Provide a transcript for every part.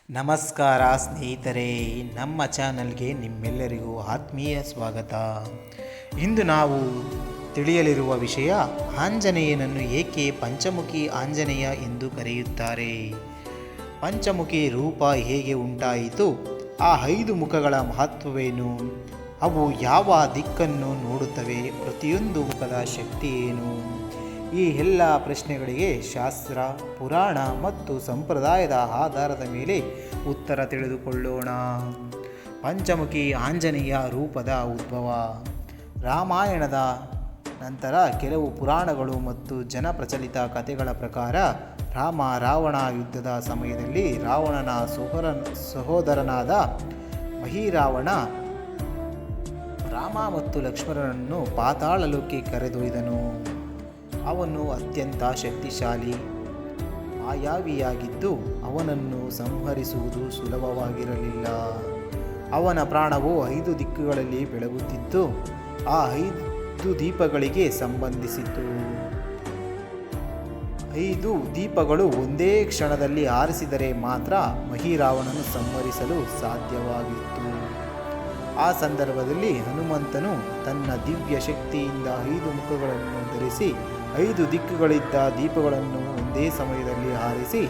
ನಮಸ್ಕಾರ ಸ್ನೇಹಿತರೆ, ನಮ್ಮ ಚಾನಲ್ಗೆ ನಿಮ್ಮೆಲ್ಲರಿಗೂ ಆತ್ಮೀಯ ಸ್ವಾಗತ. ಇಂದು ನಾವು ತಿಳಿಯಲಿರುವ ವಿಷಯ ಆಂಜನೇಯನನ್ನು ಏಕೆ ಪಂಚಮುಖಿ ಆಂಜನೇಯ ಎಂದು ಕರೆಯುತ್ತಾರೆ, ಪಂಚಮುಖಿ ರೂಪ ಹೇಗೆ ಉಂಟಾಯಿತು, ಆ 5 ಮುಖಗಳ ಮಹತ್ವವೇನು, ಅವು ಯಾವ ದಿಕ್ಕನ್ನು ನೋಡುತ್ತವೆ, ಪ್ರತಿಯೊಂದು ಮುಖದ ಶಕ್ತಿ ಏನು, ಈ ಎಲ್ಲ ಪ್ರಶ್ನೆಗಳಿಗೆ ಶಾಸ್ತ್ರ, ಪುರಾಣ ಮತ್ತು ಸಂಪ್ರದಾಯದ ಆಧಾರದ ಮೇಲೆ ಉತ್ತರ ತಿಳಿದುಕೊಳ್ಳೋಣ. ಪಂಚಮುಖಿ ಆಂಜನೇಯ ರೂಪದ ಉದ್ಭವ. ರಾಮಾಯಣದ ನಂತರ ಕೆಲವು ಪುರಾಣಗಳು ಮತ್ತು ಜನಪ್ರಚಲಿತ ಕಥೆಗಳ ಪ್ರಕಾರ ರಾಮ ರಾವಣ ಯುದ್ಧದ ಸಮಯದಲ್ಲಿ ರಾವಣನ ಸಹೋದರನಾದ ಮಹಿರಾವಣ ರಾಮ ಮತ್ತು ಲಕ್ಷ್ಮಣನನ್ನು ಪಾತಾಳ ಲೋಕಕ್ಕೆ ಕರೆದೊಯ್ದನು. ಅವನು ಅತ್ಯಂತ ಶಕ್ತಿಶಾಲಿ ಮಾಯಾವಿಯಾಗಿದ್ದು ಅವನನ್ನು ಸಂಹರಿಸುವುದು ಸುಲಭವಾಗಿರಲಿಲ್ಲ. ಅವನ ಪ್ರಾಣವು 5 ದಿಕ್ಕುಗಳಲ್ಲಿ ಬೆಳಗುತ್ತಿದ್ದು ಆ 5 ದೀಪಗಳಿಗೆ ಸಂಬಂಧಿಸಿತು. 5 ದೀಪಗಳು ಒಂದೇ ಕ್ಷಣದಲ್ಲಿ ಆರಿಸಿದರೆ ಮಾತ್ರ ಮಹಿರಾವಣನು ಸಂಹರಿಸಲು ಸಾಧ್ಯವಾಗಿತ್ತು. ಆ ಸಂದರ್ಭದಲ್ಲಿ ಹನುಮಂತನು ತನ್ನ ದಿವ್ಯ ಶಕ್ತಿಯಿಂದ 5 ಮುಖಗಳನ್ನು ಧರಿಸಿ 5 ದಿಕ್ಕುಗಳಿದ್ದ ದೀಪಗಳನ್ನು ಒಂದೇ ಸಮಯದಲ್ಲಿ ಆರಿಸಿ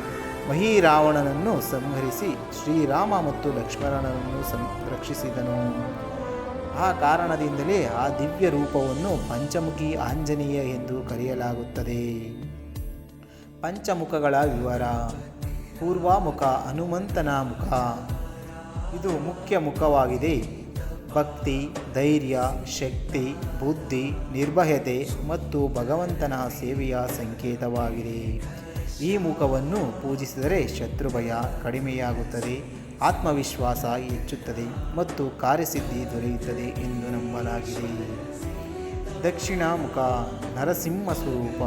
ಮಹಿರಾವಣನನ್ನು ಸಂಹರಿಸಿ ಶ್ರೀರಾಮ ಮತ್ತು ಲಕ್ಷ್ಮಣನನ್ನು ರಕ್ಷಿಸಿದನು. ಆ ಕಾರಣದಿಂದಲೇ ಆ ದಿವ್ಯ ರೂಪವನ್ನು ಪಂಚಮುಖಿ ಆಂಜನೇಯ ಎಂದು ಕರೆಯಲಾಗುತ್ತದೆ. ಪಂಚಮುಖಗಳ ವಿವರ. ಪೂರ್ವಮುಖ ಹನುಮಂತನ ಮುಖ. ಇದು ಮುಖ್ಯ ಮುಖವಾಗಿದೆ. ಭಕ್ತಿ, ಧೈರ್ಯ, ಶಕ್ತಿ, ಬುದ್ಧಿ, ನಿರ್ಭಯತೆ ಮತ್ತು ಭಗವಂತನ ಸೇವೆಯ ಸಂಕೇತವಾಗಿದೆ. ಈ ಮುಖವನ್ನು ಪೂಜಿಸಿದರೆ ಶತ್ರುಭಯ ಕಡಿಮೆಯಾಗುತ್ತದೆ, ಆತ್ಮವಿಶ್ವಾಸ ಹೆಚ್ಚುತ್ತದೆ ಮತ್ತು ಕಾರ್ಯಸಿದ್ಧಿ ದೊರೆಯುತ್ತದೆ ಎಂದು ನಂಬಲಾಗಿದೆ. ದಕ್ಷಿಣ ಮುಖ ನರಸಿಂಹ ಸ್ವರೂಪ.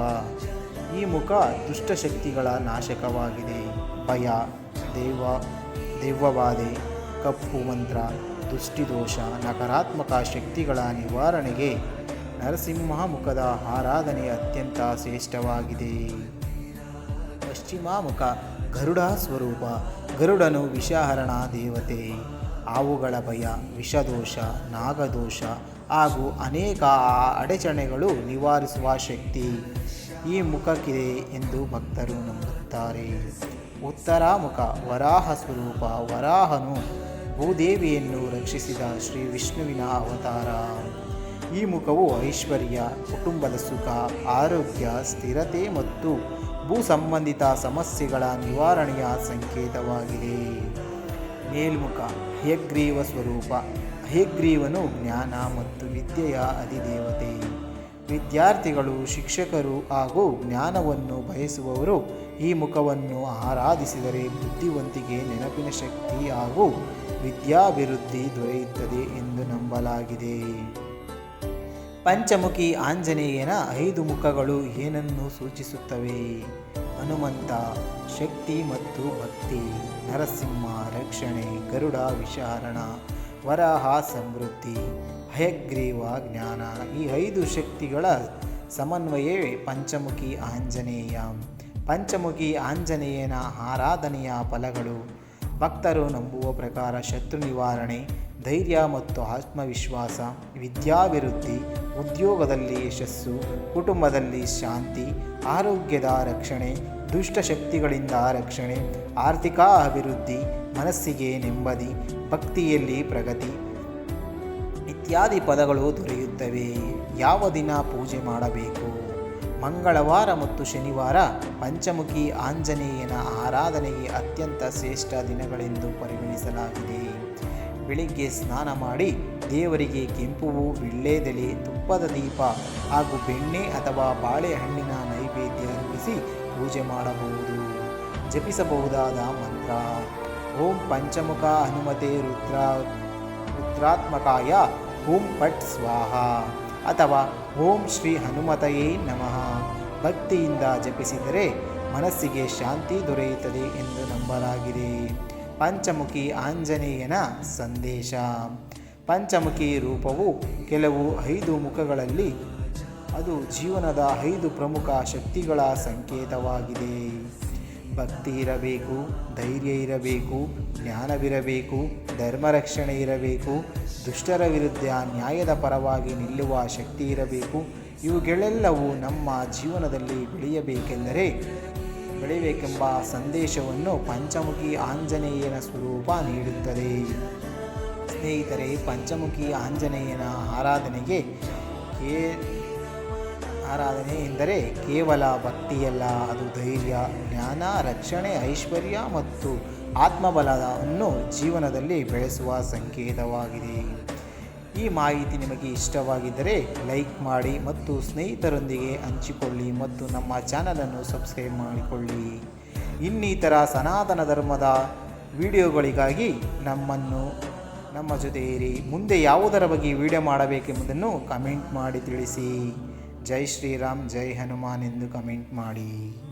ಈ ಮುಖ ದುಷ್ಟಶಕ್ತಿಗಳ ನಾಶಕವಾಗಿದೆ. ಭಯ, ದೆವ್ವಬಾಧೆ, ಕಪ್ಪು ಮಂತ್ರ, ದೃಷ್ಟಿದೋಷ, ನಕಾರಾತ್ಮಕ ಶಕ್ತಿಗಳ ನಿವಾರಣೆಗೆ ನರಸಿಂಹ ಮುಖದ ಆರಾಧನೆ ಅತ್ಯಂತ ಶ್ರೇಷ್ಠವಾಗಿದೆ. ಪಶ್ಚಿಮ ಮುಖ ಗರುಡ ಸ್ವರೂಪ. ಗರುಡನು ವಿಷಹರಣ ದೇವತೆ. ಹಾವುಗಳ ಭಯ, ವಿಷದೋಷ, ನಾಗದೋಷ ಹಾಗೂ ಅನೇಕ ಅಡಚಣೆಗಳು ನಿವಾರಿಸುವ ಶಕ್ತಿ ಈ ಮುಖಕ್ಕಿದೆ ಎಂದು ಭಕ್ತರು ನಂಬುತ್ತಾರೆ. ಉತ್ತರ ಮುಖ ವರಾಹ ಸ್ವರೂಪ. ವರಾಹನು ಭೂದೇವಿಯನ್ನು ರಕ್ಷಿಸಿದ ಶ್ರೀ ವಿಷ್ಣುವಿನ ಅವತಾರ. ಈ ಮುಖವು ಐಶ್ವರ್ಯ, ಕುಟುಂಬದ ಸುಖ, ಆರೋಗ್ಯ, ಸ್ಥಿರತೆ ಮತ್ತು ಭೂ ಸಂಬಂಧಿತ ಸಮಸ್ಯೆಗಳ ನಿವಾರಣೆಯ ಸಂಕೇತವಾಗಿದೆ. ಮೇಲ್ಮುಖ ಹಯಗ್ರೀವ ಸ್ವರೂಪ. ಹಯಗ್ರೀವನು ಜ್ಞಾನ ಮತ್ತು ವಿದ್ಯೆಯ ಅಧಿದೇವತೆ. ವಿದ್ಯಾರ್ಥಿಗಳು, ಶಿಕ್ಷಕರು ಹಾಗೂ ಜ್ಞಾನವನ್ನು ಬಯಸುವವರು ಈ ಮುಖವನ್ನು ಆರಾಧಿಸಿದರೆ ಬುದ್ಧಿವಂತಿಕೆ, ನೆನಪಿನ ಶಕ್ತಿ ಹಾಗೂ ವಿದ್ಯಾಭಿವೃದ್ಧಿ ದೊರೆಯುತ್ತದೆ ಎಂದು ನಂಬಲಾಗಿದೆ. ಪಂಚಮುಖಿ ಆಂಜನೇಯನ 5 ಮುಖಗಳು ಏನನ್ನು ಸೂಚಿಸುತ್ತವೆ? ಹನುಮಂತ ಶಕ್ತಿ ಮತ್ತು ಭಕ್ತಿ, ನರಸಿಂಹ ರಕ್ಷಣೆ, ಗರುಡ ವಿಷಹರಣ, ವರಾಹ ಸಮೃದ್ಧಿ, ಹಯಗ್ರೀವ ಜ್ಞಾನ. ಈ 5 ಶಕ್ತಿಗಳ ಸಮನ್ವಯವೇ ಪಂಚಮುಖಿ ಆಂಜನೇಯ. ಪಂಚಮುಖಿ ಆಂಜನೇಯನ ಆರಾಧನೆಯ ಫಲಗಳು. ಭಕ್ತರು ನಂಬುವ ಪ್ರಕಾರ ಶತ್ರು ನಿವಾರಣೆ, ಧೈರ್ಯ ಮತ್ತು ಆತ್ಮವಿಶ್ವಾಸ, ವಿದ್ಯಾಭಿವೃದ್ಧಿ, ಉದ್ಯೋಗದಲ್ಲಿ ಯಶಸ್ಸು, ಕುಟುಂಬದಲ್ಲಿ ಶಾಂತಿ, ಆರೋಗ್ಯದ ರಕ್ಷಣೆ, ದುಷ್ಟಶಕ್ತಿಗಳಿಂದ ರಕ್ಷಣೆ, ಆರ್ಥಿಕ ಅಭಿವೃದ್ಧಿ, ಮನಸ್ಸಿಗೆ ನೆಮ್ಮದಿ, ಭಕ್ತಿಯಲ್ಲಿ ಪ್ರಗತಿ ಇತ್ಯಾದಿ ಪದಗಳು ದೊರೆಯುತ್ತವೆ. ಯಾವ ದಿನ ಪೂಜೆ ಮಾಡಬೇಕು? ಮಂಗಳವಾರ ಮತ್ತು ಶನಿವಾರ ಪಂಚಮುಖಿ ಆಂಜನೇಯನ ಆರಾಧನೆಗೆ ಅತ್ಯಂತ ಶ್ರೇಷ್ಠ ದಿನಗಳೆಂದು ಪರಿಗಣಿಸಲಾಗಿದೆ. ಬೆಳಿಗ್ಗೆ ಸ್ನಾನ ಮಾಡಿ ದೇವರಿಗೆ ಕೆಂಪು ಹೂ, ವೀಳ್ಯದೆಲೆ, ತುಪ್ಪದ ದೀಪ ಹಾಗೂ ಬೆಣ್ಣೆ ಅಥವಾ ಬಾಳೆಹಣ್ಣಿನ ನೈವೇದ್ಯ ಅರ್ಪಿಸಿ ಪೂಜೆ ಮಾಡಬಹುದು. ಜಪಿಸಬಹುದಾದ ಮಂತ್ರ: ಓಂ ಪಂಚಮುಖ ಹನುಮತೆ ರುದ್ರಾತ್ಮಕಾಯ ಓಂ ಪಟ್ ಸ್ವಾಹ ಅಥವಾ ಓಂ ಶ್ರೀ ಹನುಮತಯೇ ನಮಃ. ಭಕ್ತಿಯಿಂದ ಜಪಿಸಿದರೆ ಮನಸ್ಸಿಗೆ ಶಾಂತಿ ದೊರೆಯುತ್ತದೆ ಎಂದು ನಂಬಲಾಗಿದೆ. ಪಂಚಮುಖಿ ಆಂಜನೇಯನ ಸಂದೇಶ. ಪಂಚಮುಖಿ ರೂಪವು ಕೆಲವು 5 ಮುಖಗಳಲ್ಲಿ ಅದು ಜೀವನದ 5 ಪ್ರಮುಖ ಶಕ್ತಿಗಳ ಸಂಕೇತವಾಗಿದೆ. ಭಕ್ತಿ ಇರಬೇಕು, ಧೈರ್ಯ ಇರಬೇಕು, ಜ್ಞಾನವಿರಬೇಕು, ಧರ್ಮರಕ್ಷಣೆ ಇರಬೇಕು, ದುಷ್ಟರ ವಿರುದ್ಧ ನ್ಯಾಯದ ಪರವಾಗಿ ನಿಲ್ಲುವ ಶಕ್ತಿ ಇರಬೇಕು. ಇವುಗಳೆಲ್ಲವೂ ನಮ್ಮ ಜೀವನದಲ್ಲಿ ಬೆಳೆಯಬೇಕೆಂಬ ಸಂದೇಶವನ್ನು ಪಂಚಮುಖಿ ಆಂಜನೇಯನ ಸ್ವರೂಪ ನೀಡುತ್ತದೆ. ಸ್ನೇಹಿತರೆ, ಪಂಚಮುಖಿ ಆಂಜನೇಯನ ಆರಾಧನೆ ಎಂದರೆ ಕೇವಲ ಭಕ್ತಿಯಲ್ಲ, ಅದು ಧೈರ್ಯ, ಜ್ಞಾನ, ರಕ್ಷಣೆ, ಐಶ್ವರ್ಯ ಮತ್ತು ಆತ್ಮಬಲವನ್ನು ಜೀವನದಲ್ಲಿ ಬೆಳೆಸುವ ಸಂಕೇತವಾಗಿದೆ. ಈ ಮಾಹಿತಿ ನಿಮಗೆ ಇಷ್ಟವಾಗಿದ್ದರೆ ಲೈಕ್ ಮಾಡಿ ಮತ್ತು ಸ್ನೇಹಿತರೊಂದಿಗೆ ಹಂಚಿಕೊಳ್ಳಿ ಮತ್ತು ನಮ್ಮ ಚಾನಲನ್ನು ಸಬ್ಸ್ಕ್ರೈಬ್ ಮಾಡಿಕೊಳ್ಳಿ. ಇನ್ನಿತರ ಸನಾತನ ಧರ್ಮದ ವಿಡಿಯೋಗಳಿಗಾಗಿ ನಮ್ಮ ಜೊತೆ ಇರಿ. ಮುಂದೆ ಯಾವುದರ ಬಗ್ಗೆ ವಿಡಿಯೋ ಮಾಡಬೇಕೆಂಬುದನ್ನು ಕಮೆಂಟ್ ಮಾಡಿ ತಿಳಿಸಿ. ಜೈ ಶ್ರೀರಾಮ್, ಜೈ ಹನುಮಾನ್ ಎಂದು ಕಮೆಂಟ್ ಮಾಡಿ.